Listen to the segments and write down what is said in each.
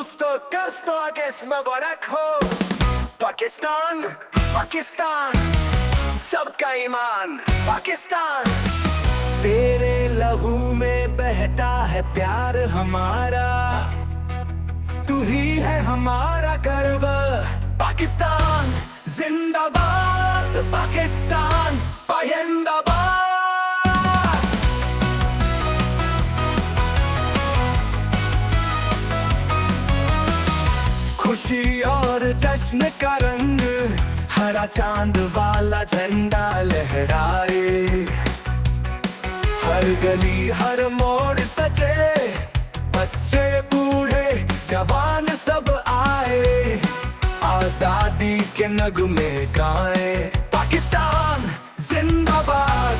Justo Casto Agus Mubarak ho Pakistan Pakistan सबका ईमान पाकिस्तान। तेरे लहू में बहता है प्यार हमारा, तू ही है हमारा गर्व। पाकिस्तान जिंदाबाद, पाकिस्तान पायंदाबाद। खुशी और जश्न का रंग, हरा चांद वाला झंडा लहराए। हर गली हर मोड़ सजे, बच्चे बूढ़े जवान सब आए। आजादी के नगमे गाए, पाकिस्तान जिंदाबाद,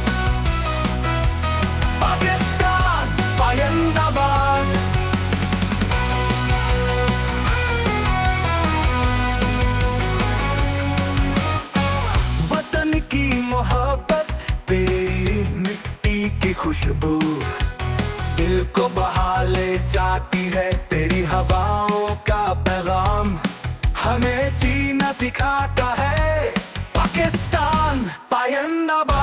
पाकिस्तान पायंदाबाद। वतन की मोहब्बत पे मिट्टी की खुशबू, दिल को बहा ले जाती है तेरी हवाओं का पैगाम। हमें जीना सिखाता है पाकिस्तान पायंदाबाद।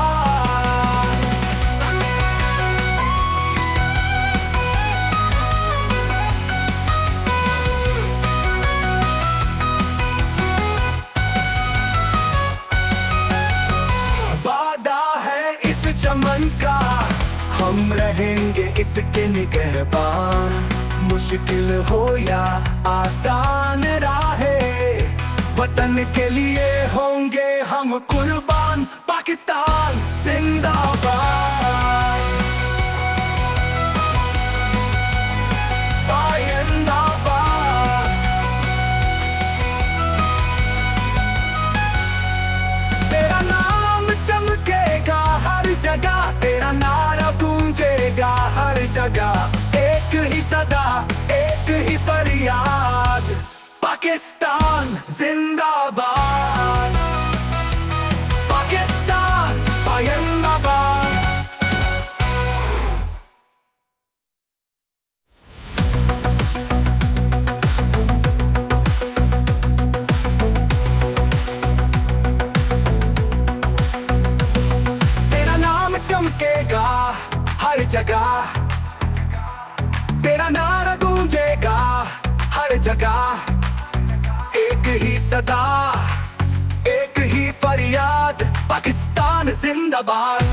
वादा है इस चमन का, हम रहेंगे इसके निगहबान। मुश्किल हो या आसान राहें, वतन के लिए होंगे हम कुर्बान। पाकिस्तान जिंदाबाद, पायंदाबाद। तेरा नाम चमकेगा हर जगह, तेरा नारा गूंजेगा हर जगह। एक ही सदा, एक ही फरियाद, पाकिस्तान जिंदाबाद, पाकिस्तान पायंदाबाद। तेरा नाम चमकेगा हर जगह, तेरा नारा गूंजेगा हर जगह। एक ही सदा, एक ही फरियाद, पाकिस्तान जिंदाबाद।